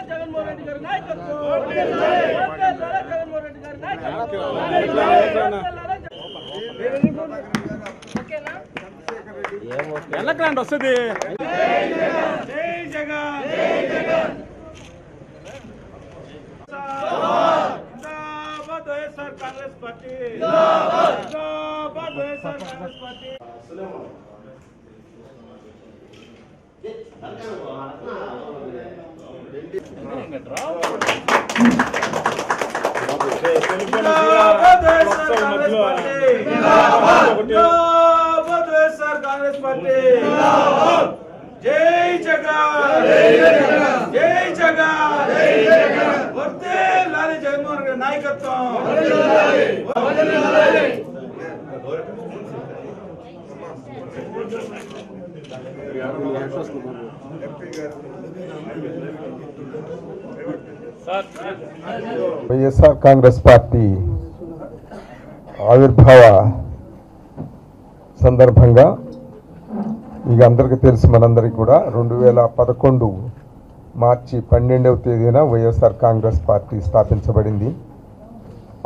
జగన్మోహన్ రెడ్డి గారి నాయకత్వం ఎల్లక్లాండ్ వస్తుంది. జై జగన్ జిందాబాద్ వైఎస్ఆర్ కాంగ్రెస్ పార్టీ జిందాబాద్ వైఎస్ఆర్ కాంగ్రెస్ పార్టీ. కాంగ్రెస్ పార్టీ జై జగన్ జై జగన్ వర్తే లాలి జగన్మోహన్ రెడ్డి నాయకత్వం. వైఎస్ఆర్ కాంగ్రెస్ పార్టీ ఆవిర్భావ సందర్భంగా మీకు అందరికీ తెలుసు, మనందరికీ కూడా 2011 మార్చి 12వ తేదీన వైఎస్ఆర్ కాంగ్రెస్ పార్టీ స్థాపించబడింది.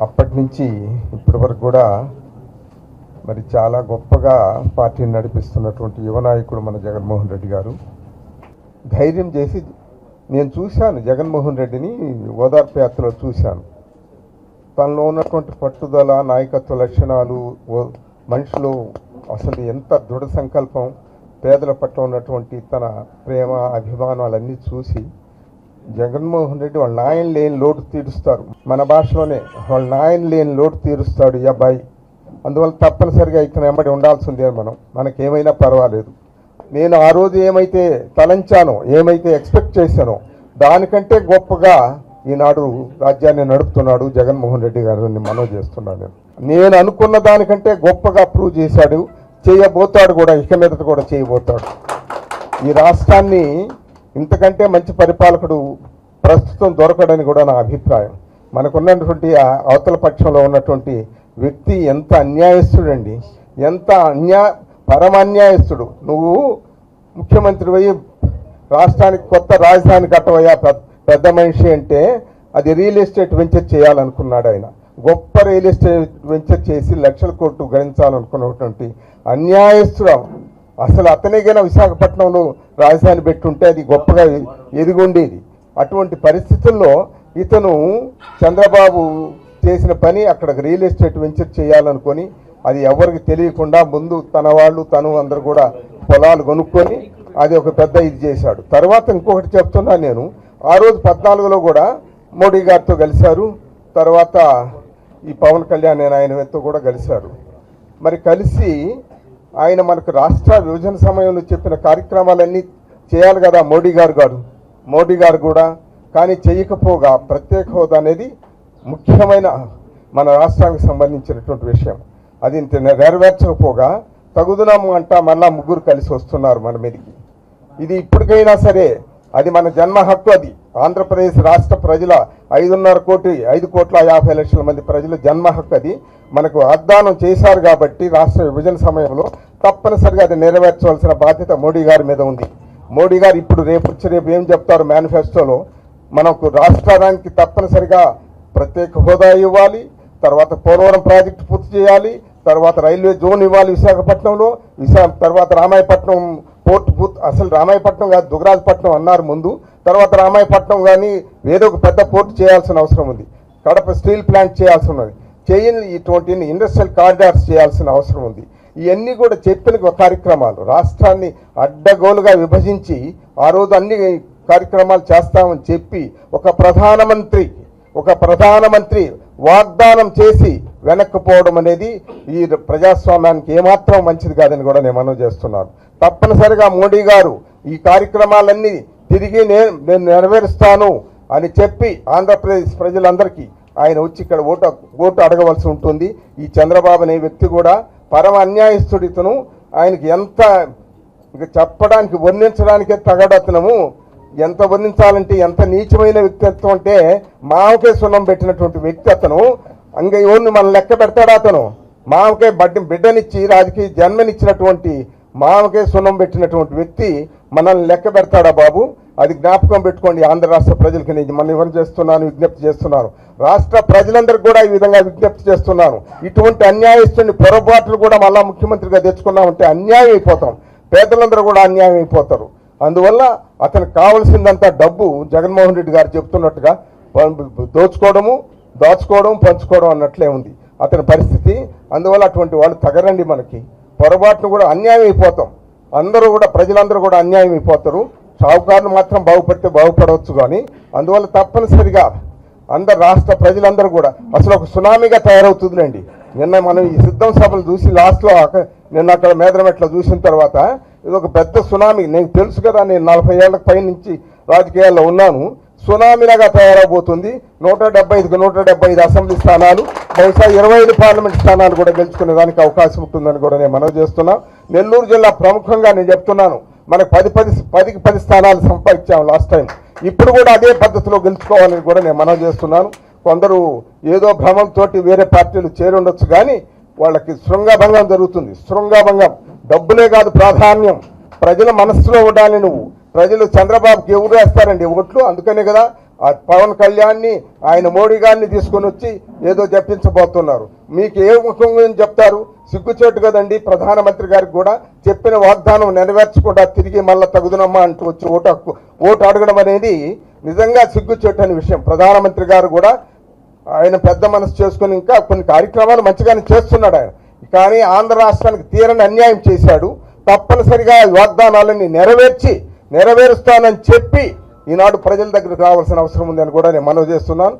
అప్పటి నుంచి ఇప్పటి వరకు కూడా మరి చాలా గొప్పగా పార్టీని నడిపిస్తున్నటువంటి యువ నాయకుడు మన జగన్మోహన్ రెడ్డి గారు ధైర్యం చేసి, నేను చూశాను జగన్మోహన్ రెడ్డిని ఓదార్పు యాత్రలో చూశాను. తనలో ఉన్నటువంటి పట్టుదల, నాయకత్వ లక్షణాలు, మనుషులు అసలు ఎంత దృఢ సంకల్పం, పేదల పట్ల ఉన్నటువంటి తన ప్రేమ అభిమానాలన్నీ చూసి జగన్మోహన్ రెడ్డి వాళ్ళ నాయన లేని లోటు తీరుస్తారు. మన భాషలోనే వాళ్ళ నాయన లేని లోటు తీరుస్తాడు ఈ అబ్బాయి. అందువల్ల తప్పనిసరిగా ఇతను వెంబడి ఉండాల్సిందే. మనకేమైనా పర్వాలేదు. నేను ఆ రోజు ఏమైతే తలంచానో, ఏమైతే ఎక్స్పెక్ట్ చేశానో దానికంటే గొప్పగా ఈనాడు రాజ్యాన్ని నడుపుతున్నాడు జగన్మోహన్ రెడ్డి గారిని మనవి చేస్తున్నాడు. నేను అనుకున్న దానికంటే గొప్పగా ప్రూవ్ చేశాడు, చేయబోతాడు కూడా, ఇక మీదట కూడా చేయబోతాడు. ఈ రాష్ట్రాన్ని ఇంతకంటే మంచి పరిపాలకుడు ప్రస్తుతం దొరకడని కూడా నా అభిప్రాయం. మనకున్నటువంటి అవతల పక్షంలో ఉన్నటువంటి వ్యక్తి ఎంత అన్యాయస్తుడండి, ఎంత పరమాన్యాయస్తుడు. నువ్వు ముఖ్యమంత్రి అయ్యి రాష్ట్రానికి కొత్త రాజధాని కట్టవయ్యా పెద్ద మనిషి అంటే అది రియల్ ఎస్టేట్ వెంచర్ చేయాలనుకున్నాడు ఆయన. గొప్ప రియల్ ఎస్టేట్ వెంచర్ చేసి లక్షల కోట్లు గణించాలనుకున్నటువంటి అన్యాయస్తుడు. అసలు అతనికైనా విశాఖపట్నంలో రాజధాని పెట్టుంటే అది గొప్పగా ఎదిగొండేది. అటువంటి పరిస్థితుల్లో ఇతను చంద్రబాబు చేసిన పని అక్కడ రియల్ ఎస్టేట్ వెంచర్ చేయాలనుకొని అది ఎవరికి తెలియకుండా ముందు తన వాళ్ళు తను అందరు కూడా పొలాలు కొనుక్కొని అది ఒక పెద్ద ఇది చేశాడు. తర్వాత ఇంకొకటి చెప్తున్నా, నేను ఆ రోజు 14లో కూడా మోడీ గారితో కలిశారు. తర్వాత ఈ పవన్ కళ్యాణ్ ఆయనతో కూడా కలిశారు. మరి కలిసి ఆయన మనకు రాష్ట్ర విభజన సమయంలో చెప్పిన కార్యక్రమాలన్నీ చేయాలి కదా మోడీ గారు కూడా. కానీ చేయకపోగా ప్రత్యేక హోదా అనేది ముఖ్యమైన మన రాష్ట్రానికి సంబంధించినటువంటి విషయం. అది నెరవేర్చకపోగా తగుదనము అంటా మళ్ళా ముగ్గురు కలిసి వస్తున్నారు మన మీదకి. ఇది ఇప్పటికైనా సరే అది మన జన్మ హక్కు. అది ఆంధ్రప్రదేశ్ రాష్ట్ర ప్రజల 5,50,00,000 మంది ప్రజల జన్మ హక్కు. అది మనకు వాగ్దానం చేశారు కాబట్టి రాష్ట్ర విభజన సమయంలో తప్పనిసరిగా అది నెరవేర్చవలసిన బాధ్యత మోడీ గారి మీద ఉంది. మోడీ గారు ఇప్పుడు రేపు ఏం చెప్తారు మేనిఫెస్టోలో, మనకు రాష్ట్రానికి తప్పనిసరిగా ప్రత్యేక హోదా ఇవ్వాలి, తర్వాత పోలవరం ప్రాజెక్టు పూర్తి చేయాలి, తర్వాత రైల్వే జోన్ ఇవ్వాలి విశాఖపట్నంలో, తర్వాత రామాయపట్నం పోర్టు అసలు రామాయపట్నం కాదు దుగ్గరాజపట్నం అన్నారు ముందు, తర్వాత రామాయపట్నం కానీ ఏదో ఒక పెద్ద పోర్టు చేయాల్సిన అవసరం ఉంది. కడప స్టీల్ ప్లాంట్ చేయాల్సి ఉన్నది. ఇటువంటి ఇండస్ట్రియల్ కారిడార్స్ చేయాల్సిన అవసరం ఉంది. ఇవన్నీ కూడా చెప్పిన కార్యక్రమాలు రాష్ట్రాన్ని అడ్డగోలుగా విభజించి ఆ రోజు అన్ని కార్యక్రమాలు చేస్తామని చెప్పి ఒక ప్రధానమంత్రి వాగ్దానం చేసి వెనక్కిపోవడం అనేది ఈ ప్రజాస్వామ్యానికి ఏమాత్రం మంచిది కాదని కూడా నేను మనవి చేస్తున్నాను. తప్పనిసరిగా మోడీ గారు ఈ కార్యక్రమాలన్నీ తిరిగి నేను నెరవేరుస్తాను అని చెప్పి ఆంధ్రప్రదేశ్ ప్రజలందరికీ ఆయన వచ్చి ఇక్కడ ఓటు అడగవలసి ఉంటుంది. ఈ చంద్రబాబు అనే వ్యక్తి కూడా పరమ అన్యాయస్తుడితను. ఆయనకి ఎంత చెప్పడానికి వర్ణించడానికే తగడతనము. ఎంత వర్ణించాలంటే ఎంత నీచమైన వ్యక్తిత్వం అంటే మామకే సున్నం పెట్టినటువంటి వ్యక్తి అతను. అంగ ఎవరిని మనం లెక్క పెడతాడా అతను? మామకే బిడ్డనిచ్చి రాజకీయ జన్మనిచ్చినటువంటి మామకే సున్నం పెట్టినటువంటి వ్యక్తి మనల్ని లెక్క పెడతాడా బాబు? అది జ్ఞాపకం పెట్టుకోండి. ఆంధ్ర రాష్ట్ర ప్రజలకి నేను మనం ఎవరు చేస్తున్నాను, విజ్ఞప్తి చేస్తున్నాను. రాష్ట్ర ప్రజలందరికీ కూడా ఈ విధంగా విజ్ఞప్తి చేస్తున్నాను. ఇటువంటి అన్యాయస్తుని పొరపాట్లు కూడా మళ్ళా ముఖ్యమంత్రిగా తెచ్చుకున్నామంటే అన్యాయం అయిపోతాం. పేదలందరూ కూడా అన్యాయం అయిపోతారు. అందువల్ల అతనికి కావాల్సిందంతా డబ్బు. జగన్మోహన్ రెడ్డి గారు చెప్తున్నట్టుగా దోచుకోవడము, దాచుకోవడం, పంచుకోవడం అన్నట్లే ఉంది అతని పరిస్థితి. అందువల్ల అటువంటి వాళ్ళు తగరండి. మనకి పొరపాటును కూడా అన్యాయం అయిపోతాం. అందరూ కూడా ప్రజలందరూ కూడా అన్యాయం అయిపోతారు. షావుకారులు మాత్రం బాగుపడితే బాగుపడవచ్చు. కానీ అందువల్ల తప్పనిసరిగా అందరు రాష్ట్ర ప్రజలందరూ కూడా అసలు ఒక సునామీగా తయారవుతుందండి. నిన్న మనం ఈ సిద్ధం సభలు చూసి లాస్ట్లో నిన్న అక్కడ మేదరమెట్ల చూసిన తర్వాత ఇది ఒక పెద్ద సునామీ. నీకు తెలుసు కదా, నేను 40 ఏళ్ల పై నుంచి రాజకీయాల్లో ఉన్నాను. సునామీలాగా తయారవబోతుంది. 175కు 175 అసెంబ్లీ స్థానాలు, బహుశా 25 పార్లమెంట్ స్థానాలు కూడా గెలుచుకునే దానికి అవకాశం ఉంటుందని కూడా నేను మనవి చేస్తున్నా. నెల్లూరు జిల్లా ప్రముఖంగా నేను చెప్తున్నాను, మనకు 10 స్థానాలు సంపాదించాము లాస్ట్ టైం. ఇప్పుడు కూడా అదే పద్ధతిలో గెలుచుకోవాలని కూడా నేను మనవి చేస్తున్నాను. కొందరు ఏదో భ్రమంతోటి వేరే పార్టీలు చేరుండొచ్చు, కానీ వాళ్ళకి శృంగభంగం జరుగుతుంది. శృంగభంగం. డబ్బులే కాదు ప్రాధాన్యం, ప్రజల మనస్సులో ఉండాలి. నువ్వు ప్రజలు చంద్రబాబుకి ఎవరు వేస్తారండి ఓట్లు? అందుకనే కదా ఆ పవన్ కళ్యాణ్ని, ఆయన మోడీ గారిని తీసుకొని వచ్చి ఏదో చెప్పించబోతున్నారు. మీకు ఏ ముఖంగా చెప్తారు? సిగ్గుచేటు కదండి. ప్రధానమంత్రి గారికి కూడా చెప్పిన వాగ్దానం నెరవేర్చకుండా తిరిగి మళ్ళీ తగుదనమ్మా అంటూ వచ్చి ఓటు అడగడం అనేది నిజంగా సిగ్గుచేటు అనే విషయం. ప్రధానమంత్రి గారు కూడా ఆయన పెద్ద మనసు చేసుకుని ఇంకా కొన్ని కార్యక్రమాలు మంచిగానే చేస్తున్నాడు ఆయన. కానీ ఆంధ్ర రాష్ట్రానికి తీరని అన్యాయం చేశాడు. తప్పనిసరిగా వాగ్దానాలన్నీ నెరవేరుస్తానని చెప్పి ఈనాడు ప్రజల దగ్గరకు రావాల్సిన అవసరం ఉందని కూడా నేను మనవి చేస్తున్నాను.